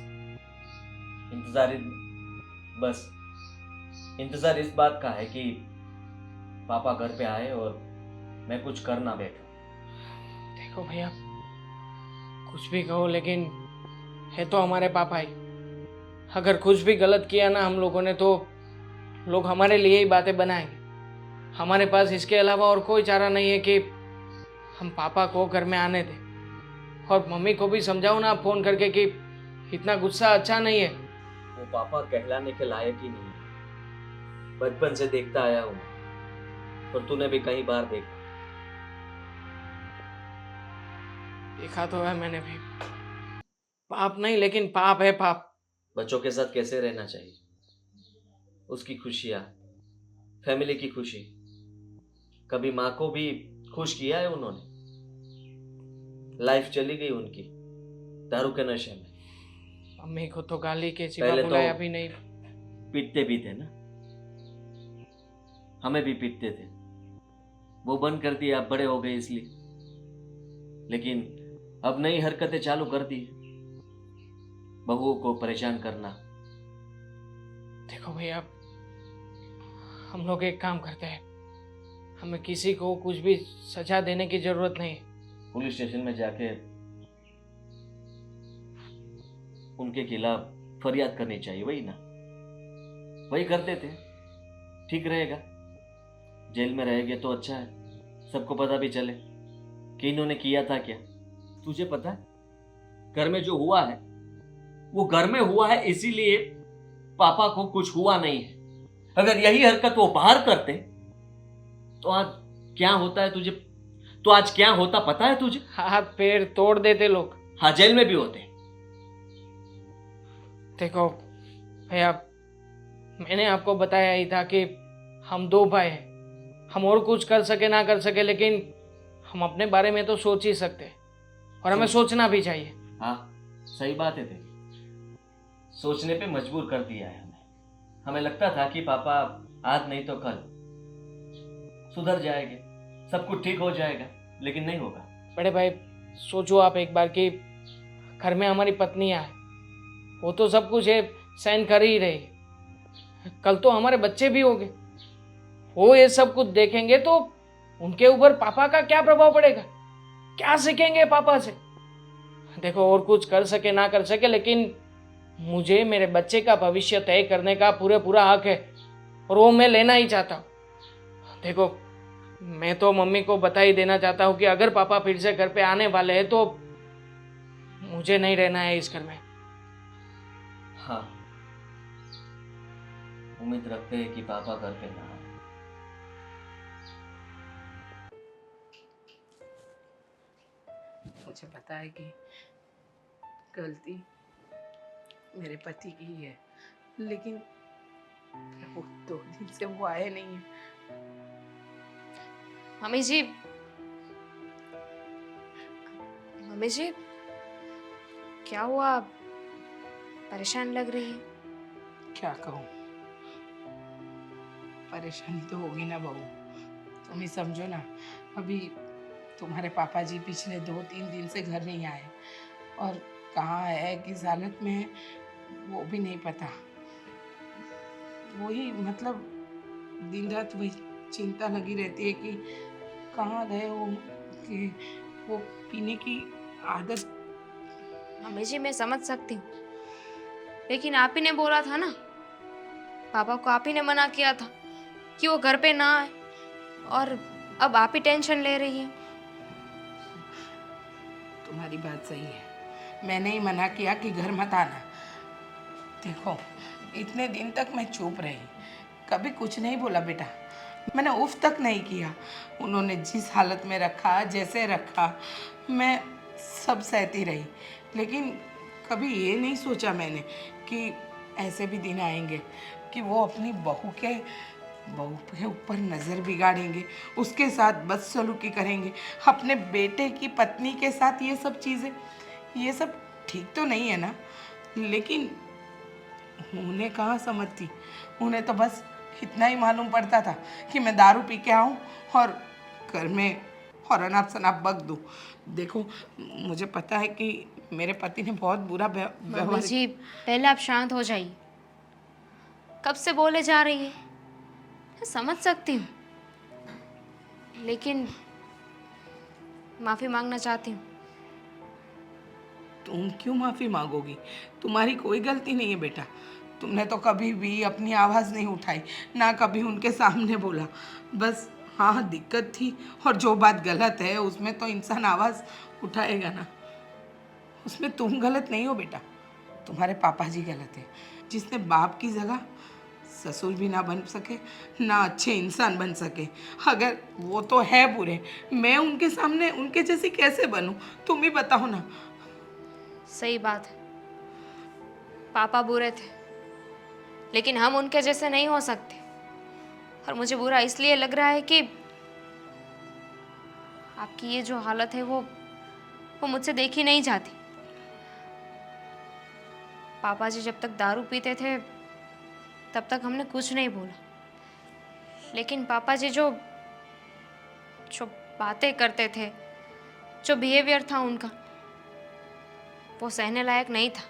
इंतजार इस बात का है कि पापा घर पे आए और मैं कुछ कर ना बैठूं। देखो भैया, कुछ भी कहो, लेकिन है तो हमारे पापा ही। अगर कुछ भी गलत किया ना हम लोगों ने, तो लोग हमारे लिए ही बातें बनाएंगे। हमारे पास इसके अलावा और कोई चारा नहीं है कि हम पापा को घर में आने दें। और मम्मी को भी समझाओ ना फोन करके कि इतना गुस्सा अच्छा नहीं है। वो पापा कहलाने के लायक ही नहीं है। बचपन से देखता आया हूँ, और तूने भी कई बार देखा तो है मैंने भी। पाप नहीं, लेकिन पाप है पाप। बच्चों के साथ कैसे रहना चाहिए, उसकी खुशियाँ, फैमिली की खुशी। कभी माँ को भी खुश किया है उन्होंने? लाइफ चली गई उनकी दारू के नशे में। मम्मी को तो गाली के सिवा पहले बुलाया तो भी नहीं। पीटते भी थे ना, हमें भी पीटते थे। वो बंद कर दिया, आप बड़े हो गए इसलिए। लेकिन अब नई हरकतें चालू कर दी, बहुओं को परेशान करना। देखो भैया, हम लोग एक काम करते हैं, हमें किसी को कुछ भी सजा देने की जरूरत नहीं है। पुलिस स्टेशन में जाके उनके खिलाफ फरियाद करनी चाहिए, वही ना? वही कर देते, ठीक रहेगा। जेल में रहेंगे तो अच्छा है, सबको पता भी चले कि इन्होंने किया था क्या। तुझे पता है घर में जो हुआ है वो घर में हुआ है इसीलिए पापा को कुछ हुआ नहीं है। अगर यही हरकत वो बाहर करते तो आज क्या होता है तुझे, तो आज क्या होता पता है तुझे? हाथ पैर तोड़ देते लोग। हाँ, जेल में भी होते। देखो भैया, मैंने आपको बताया ही था कि हम 2 भाई हैं। हम और कुछ कर सके ना कर सके, लेकिन हम अपने बारे में तो सोच ही सकते हैं, और हमें सोचना भी चाहिए। हाँ, सही बात है तेरी। सोचने पे मजबूर कर दिया है हमें। हमें लगता था कि पापा आज नहीं तो कल सुधर जाएंगे, सब कुछ ठीक हो जाएगा, लेकिन नहीं होगा। बड़े भाई, सोचो आप एक बार कि घर में हमारी पत्नियां हैं, वो तो सब कुछ है सहन कर ही रही है। कल तो हमारे बच्चे भी होंगे, वो ये सब कुछ देखेंगे तो उनके ऊपर पापा का क्या प्रभाव पड़ेगा, क्या सीखेंगे पापा से। देखो, और कुछ कर सके ना कर सके, लेकिन मुझे मेरे बच्चे का भविष्य तय करने का पूरा हक है, और वो मैं लेना ही चाहता हूँ। देखो, मैं तो मम्मी को बता ही देना चाहता हूँ कि अगर पापा फिर से घर पे आने वाले हैं तो मुझे नहीं रहना है इस घर में। हाँ, उम्मीद रखते हैं कि पापा घर पे ना आए। मुझे पता है कि गलती मेरे पति की ही है, लेकिन वो 2 दिन से वो आए नहीं है। मम्मी जी, क्या हुआ? परेशान लग रही है। क्या कहूँ, परेशानी तो होगी ना बहू, तुम ही समझो ना। अभी तुम्हारे पापा जी पिछले 2-3 दिन से घर नहीं आए, और कहाँ है, किस हालत में है, वो भी नहीं पता। वही मतलब दिन रात वही चिंता लगी रहती है कि कहाँ गए हो, कि वो पीने की आदत। मम्मी जी, मैं समझ सकती हूँ, लेकिन आप ही ने बोला था ना, पापा को आप ही ने मना किया था कि वो घर पे ना आए, और अब आप ही टेंशन ले रही हैं। तुम्हारी बात सही है, मैंने ही मना किया कि घर मत आना। देखो, इतने दिन तक मैं चुप रही, कभी कुछ नहीं बोला बेटा, मैंने उफ तक नहीं किया। उन्होंने जिस हालत में रखा, जैसे रखा, मैं सब सहती रही, लेकिन कभी ये नहीं सोचा मैंने कि ऐसे भी दिन आएंगे कि वो अपनी बहू के ऊपर नज़र बिगाड़ेंगे, उसके साथ बदसलूकी करेंगे, अपने बेटे की पत्नी के साथ। ये सब चीज़ें, ये सब ठीक तो नहीं है ना, लेकिन उन्हें कहाँ समझ थी। उन्हें तो बस इतना ही मालूम पड़ता था कि मैं दारू पी के आऊँ और घर में और अनाप शनाप बक दूँ। देखो, मुझे पता है कि मेरे पति ने बहुत बुरा मम्मी व्यवहार। जी, पहले आप शांत हो जाइए। कब से बोले जा रही है, मैं समझ सकती हूँ, लेकिन माफ़ी मांगना चाहती हूँ। तुम क्यों माफ़ी मांगोगी? तुम्हारी कोई गलती नहीं है बेटा। तुमने तो कभी भी अपनी आवाज़ नहीं उठाई, ना कभी उनके सामने बोला। बस हाँ, दिक्कत थी, और जो बात गलत है उसमें तो इंसान आवाज़ उठाएगा ना। उसमें तुम गलत नहीं हो बेटा, तुम्हारे पापा जी गलत है, जिसने बाप की जगह ससुर भी ना बन सके, ना अच्छे इंसान बन सके। अगर वो तो है बुरे, मैं उनके सामने उनके जैसी कैसे बनूं? तुम ही बताओ ना। सही बात है, पापा बुरे थे, लेकिन हम उनके जैसे नहीं हो सकते। और मुझे बुरा इसलिए लग रहा है कि आपकी ये जो हालत है वो मुझसे देखी नहीं जाती। पापा जी जब तक दारू पीते थे तब तक हमने कुछ नहीं बोला, लेकिन पापा जी जो बातें करते थे, जो बिहेवियर था उनका, वो सहने लायक नहीं था।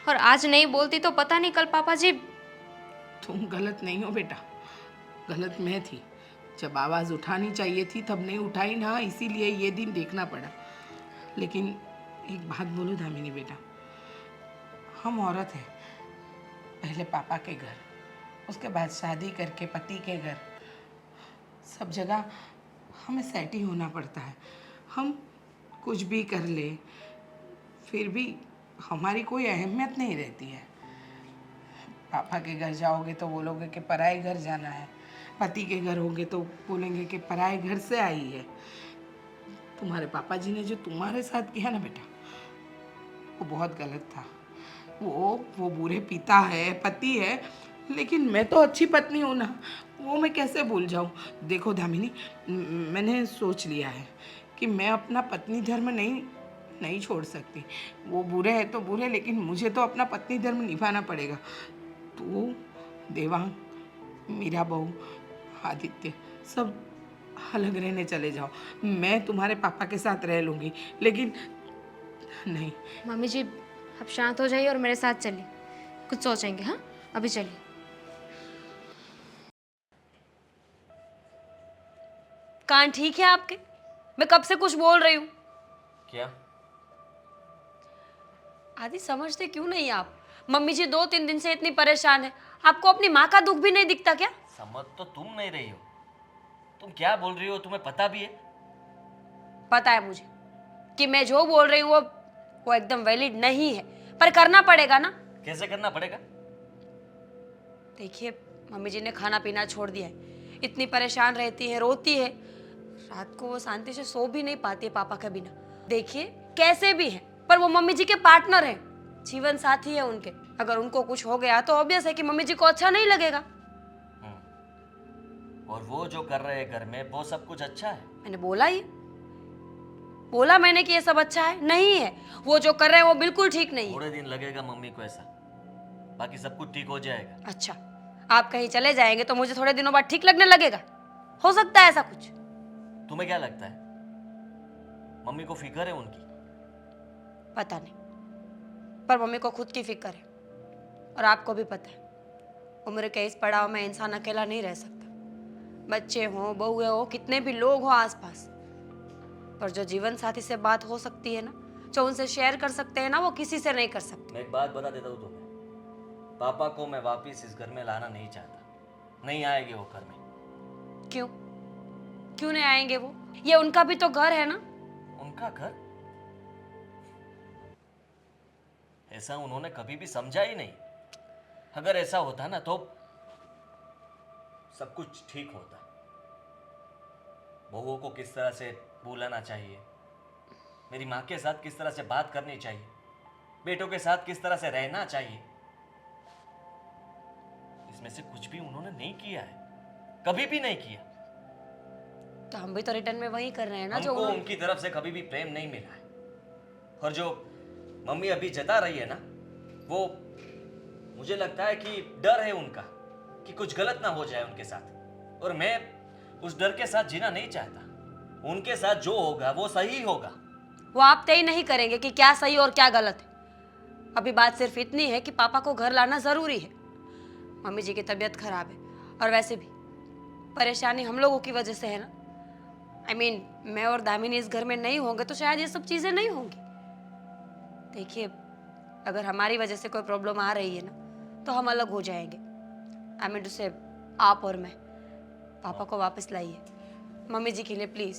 और आज नहीं बोलती तो पता नहीं कल पापा जी। तुम गलत नहीं हो बेटा, गलत मैं थी। जब आवाज़ उठानी चाहिए थी तब नहीं उठाई ना, इसीलिए ये दिन देखना पड़ा। लेकिन एक बात बोलूं दामिनी बेटा, हम औरत हैं, पहले पापा के घर, उसके बाद शादी करके पति के घर, सब जगह हमें सेट ही होना पड़ता है। हम कुछ भी कर ले, फिर भी हमारी कोई अहमियत नहीं रहती है। पापा के घर जाओगे तो बोलोगे कि पराए घर जाना है, पति के घर होगे तो बोलेंगे कि पराए घर से आई है। तुम्हारे पापा जी ने जो तुम्हारे साथ किया ना बेटा, वो बहुत गलत था। वो बुरे पिता है, पति है, लेकिन मैं तो अच्छी पत्नी हूँ ना, वो मैं कैसे भूल जाऊँ। देखो दामिनी, मैंने सोच लिया है कि मैं अपना पत्नी धर्म नहीं छोड़ सकती। वो बुरे हैं तो बुरे, लेकिन मुझे तो अपना पत्नी धर्म निभाना पड़ेगा। तू, देवांग, मीरा बहू, आदित्य सब अलग रहने चले जाओ। मैं तुम्हारे पापा के साथ रह लूँगी, लेकिन नहीं। मम्मी जी आप शांत हो जाइए और मेरे साथ चलिए, कुछ सोचेंगे। हाँ अभी चलिए। कान ठीक है आपके? मैं कब से कुछ बोल रही हूँ। क्या? आदि समझते क्यों नहीं आप? मम्मी जी 2-3 दिन से इतनी परेशान है, आपको अपनी माँ का दुख भी नहीं दिखता क्या? समझ तो तुम नहीं रही हो। तुम क्या बोल रही हो तुम्हें पता भी है? पता है मुझे कि मैं जो बोल रही हूँ वो एकदम वैलिड नहीं है, पर करना पड़ेगा ना। कैसे करना पड़ेगा? देखिए मम्मी जी ने खाना पीना छोड़ दिया है, इतनी परेशान रहती है, रोती है, रात को वो शांति से सो भी नहीं पाती है पापा के बिना। देखिए कैसे भी है पर वो मम्मी जी के पार्टनर हैं, जीवन साथी है उनके। अगर उनको कुछ हो गया तो ऑब्वियस है कि मम्मी जी को अच्छा नहीं लगेगा। और वो जो कर रहे हैं घर में वो सब कुछ अच्छा है? मैंने बोला मैंने कि ये सब अच्छा है? नहीं है। वो जो कर रहे हैं वो बिल्कुल ठीक नहीं है। थोड़े दिन लगेगा मम्मी को ऐसा, बाकी सब कुछ ठीक हो जाएगा। अच्छा, आप कहीं चले जाएंगे तो मुझे थोड़े दिनों बाद ठीक लगने लगेगा? हो सकता है ऐसा कुछ? तुम्हें क्या लगता है मम्मी को फिक्र है उनकी? पता नहीं, पर मम्मी को खुद की फिक्र है। और आपको भी पता है उम्र के इस पड़ाव में इंसान अकेला नहीं रह सकता। बच्चे हों, बहुएं हो, कितने भी लोग हों आसपास, पर जो जीवन साथी से बात हो सकती है ना, जो उनसे शेयर कर सकते हैं ना, वो किसी से नहीं कर सकते। मैं एक बात बता देता हूँ तुम्हें, पापा को मैं वापिस इस घर में लाना नहीं चाहता। नहीं आएंगे वो घर में। क्यों नहीं आएंगे वो? ये उनका भी तो घर है ना। उनका घर? ऐसा उन्होंने कभी भी समझा ही नहीं। अगर ऐसा होता ना तो सब कुछ ठीक होता। बहुओं को किस तरह से बुलाना चाहिए, मेरी माँ के साथ किस तरह से बात करनी चाहिए, बेटों के साथ किस तरह से रहना चाहिए, इसमें से कुछ भी उन्होंने नहीं किया है, कभी भी नहीं किया। तो हम भी तो रिटर्न में वही कर रहे हैं ना जो हमको उनकी तरफ से कभी भी प्रेम नहीं मिला है। और जो मम्मी अभी जता रही है ना, वो मुझे लगता है कि डर है उनका कि कुछ गलत ना हो जाए उनके साथ, और मैं उस डर के साथ जीना नहीं चाहता। उनके साथ जो होगा वो सही होगा। वो आप तय नहीं करेंगे कि क्या सही और क्या गलत है। अभी बात सिर्फ इतनी है कि पापा को घर लाना जरूरी है। मम्मी जी की तबीयत खराब है, और वैसे भी परेशानी हम लोगों की वजह से है ना। मैं और दामिनी इस घर में नहीं होंगे तो शायद ये सब चीजें नहीं होंगी। देखिए अगर हमारी वजह से कोई प्रॉब्लम आ रही है ना तो हम अलग हो जाएंगे। टू से आप और मैं। पापा को वापस लाइए मम्मी जी के लिए प्लीज।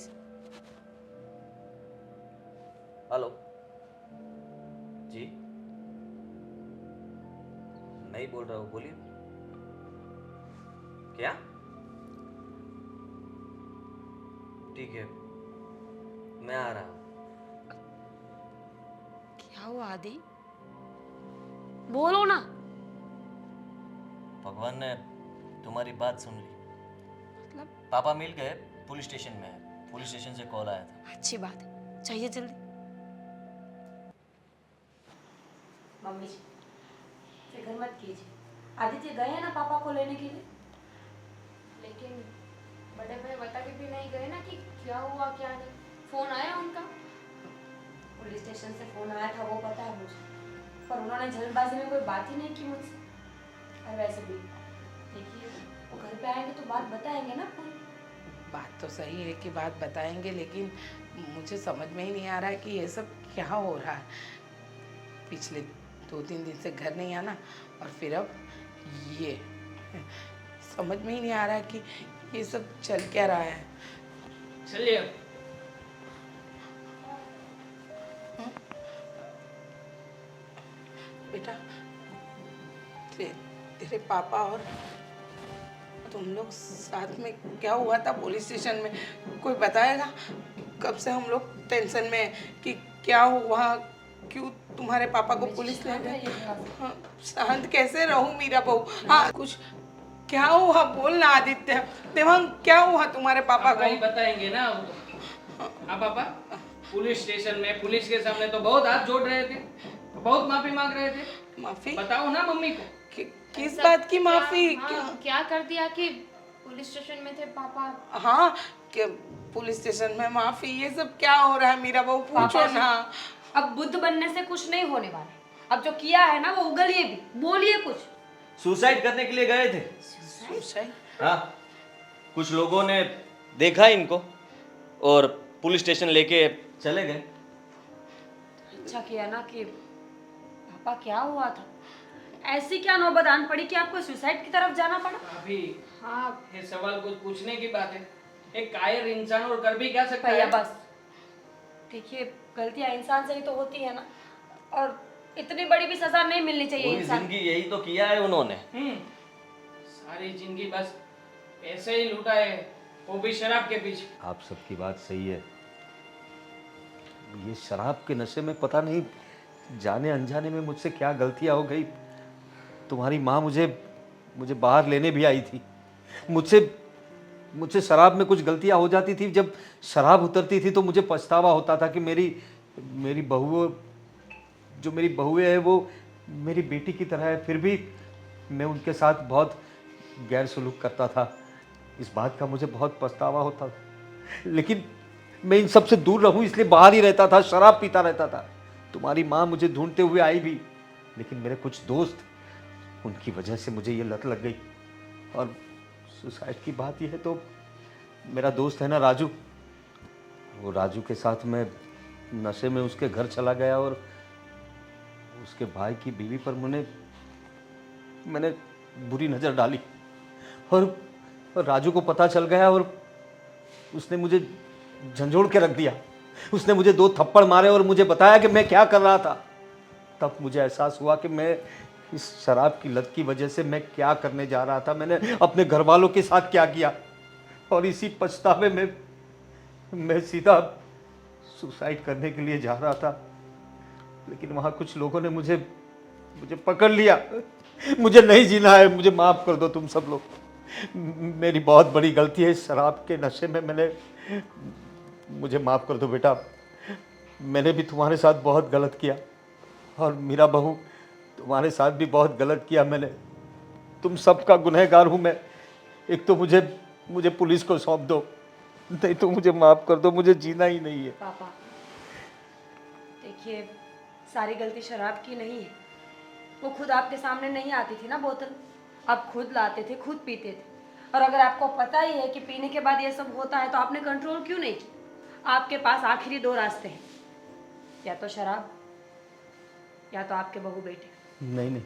हेलो जी, मैं ही बोल रहा हूँ, बोलिए। क्या? ठीक है, मैं आ रहा हूँ। क्या हुआ आदि? बोलो ना। भगवान ने तुम्हारी बात सुन ली। मतलब? पापा मिल गए, पुलिस स्टेशन में है। पुलिस स्टेशन से कॉल आया था। अच्छी बात है, चाहिए जल्दी। मम्मी जी फिक्र मत कीजिए, आदित्य गए हैं ना पापा को लेने के लिए। लेकिन बड़े भाई बता के भी नहीं गए ना कि क्या हुआ क्या नहीं। फोन आया उनका? पुलिस स्टेशन से फोन आया था, वो पता है मुझे, पर उन्होंने जल्दबाजी में कोई बात ही नहीं की मुझसे। और वैसे भी देखिए वो घर पे आएंगे तो बात बताएंगे ना पूरी। बात तो सही है कि बात बताएंगे, लेकिन मुझे समझ में ही नहीं आ रहा है कि ये सब क्या हो रहा है। पिछले 2-3 दिन से घर नहीं आना, और फिर अब ये समझ में ही नहीं आ रहा है कि ये सब चल क्या रहा है। चलिए बेटा तेरे पापा और तुम लोग साथ में क्या हुआ था पुलिस स्टेशन में? कोई बताएगा? कब से हम लोग टेंशन में हैं कि क्या हुआ, क्यों तुम्हारे पापा को पुलिस ले गए? हाँ, शांत कैसे रहूं मीरा बहू? हाँ कुछ क्या हुआ बोल ना आदित्य। देवांग क्या हुआ तुम्हारे पापा भाई को? बताएंगे ना वो तो। हाँ पापा, पुलिस स्टेशन में पुलिस के सामने तो बहुत हाथ जोड़ रहे थे, बहुत माफी मांग रहे थे। माफी? बताओ ना मम्मी को। किस बात की माफी? क्या कर दिया कि पुलिस स्टेशन में थे पापा? हाँ कि पुलिस स्टेशन में माफी, ये सब क्या हो रहा है मीरा बहू? पूछो ना। अब बुद्ध बनने से कुछ नहीं होने वाला। अब जो किया है ना वो उगलिए भी, बोलिए कुछ। सुसाइड करने के लिए गए थे। सुसाइड? हाँ, कुछ लोगों ने देखा इनको और पुलिस स्टेशन लेके चले गए। अच्छा किया ना कि पापा क्या हुआ था? ऐसी क्या नौबत आन पड़ी कि आपको सुसाइड की तरफ जाना पड़ा? अभी हाँ ये सवाल कुछ पूछने की बात है। एक कायर इंसान और कर भी क्या सकता भैया है? बस देखिए, गलतियां इंसान से ही तो होती है ना, और इतनी बड़ी भी सजा नहीं मिलनी चाहिए पूरी इंसान। जिंदगी यही तो किया है उन्होंने। सारी जिंदगी बस ऐसे ही लूटा है, वो भी शराब के पीछे। आप सबकी बात सही है। ये शराब के नशे में पता नहीं जाने अनजाने में मुझसे क्या गलतियां हो गई। तुम्हारी माँ मुझे बाहर लेने भी आई थी। मुझसे शराब में कुछ गलतियां हो जाती थी। जब शराब उतरती थी तो मुझे पछतावा होता था कि मेरी बहू, जो मेरी बहुएं है वो मेरी बेटी की तरह है, फिर भी मैं उनके साथ बहुत गैर सलूक करता था। इस बात का मुझे बहुत पछतावा होता था। लेकिन मैं इन सब से दूर रहूं इसलिए बाहर ही रहता था, शराब पीता रहता था। तुम्हारी माँ मुझे ढूंढते हुए आई भी, लेकिन मेरे कुछ दोस्त, उनकी वजह से मुझे ये लत लग गई। और सुसाइड की बात यह है तो मेरा दोस्त है ना राजू, वो राजू के साथ मैं नशे में उसके घर चला गया और उसके भाई की बीवी पर मैंने बुरी नज़र डाली और राजू को पता चल गया और उसने मुझे झंझोड़ के रख दिया। उसने मुझे 2 थप्पड़ मारे और मुझे बताया कि मैं क्या कर रहा था। तब मुझे एहसास हुआ कि मैं इस शराब की लत की वजह से मैं क्या करने जा रहा था, मैंने अपने घर वालों के साथ क्या किया। और इसी पछतावे में मैं सीधा सुसाइड करने के लिए जा रहा था। लेकिन वहाँ कुछ लोगों ने मुझे पकड़ लिया। मुझे नहीं जीना है, मुझे माफ़ कर दो तुम सब लोग। मेरी बहुत बड़ी गलती है, शराब के नशे में मुझे माफ़ कर दो बेटा। मैंने भी तुम्हारे साथ बहुत गलत किया और मेरा बहू तुम्हारे साथ भी बहुत गलत किया मैंने। तुम सबका गुनहगार हूँ मैं। एक तो मुझे पुलिस को सौंप दो, नहीं तो मुझे माफ़ कर दो, मुझे जीना ही नहीं है। पापा देखिए, सारी गलती शराब की नहीं है। वो खुद आपके सामने नहीं आती थी ना बोतल, आप खुद लाते थे, खुद पीते थे। और अगर आपको पता ही है कि पीने के बाद ये सब होता है तो आपने कंट्रोल क्यों नहीं किया? आपके पास आखिरी 2 रास्ते हैं, या तो शराब या तो आपके बहू बेटे। नहीं,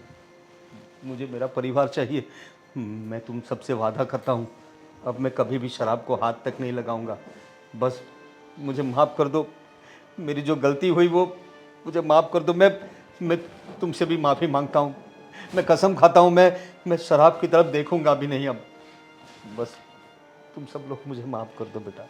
मुझे मेरा परिवार चाहिए। मैं तुम सबसे वादा करता हूँ, अब मैं कभी भी शराब को हाथ तक नहीं लगाऊंगा। बस मुझे माफ़ कर दो। मेरी जो गलती हुई वो मुझे माफ़ कर दो। मैं तुमसे भी माफ़ी मांगता हूँ। मैं कसम खाता हूँ मैं शराब की तरफ देखूंगा भी नहीं अब। बस तुम सब लोग मुझे माफ़ कर दो बेटा।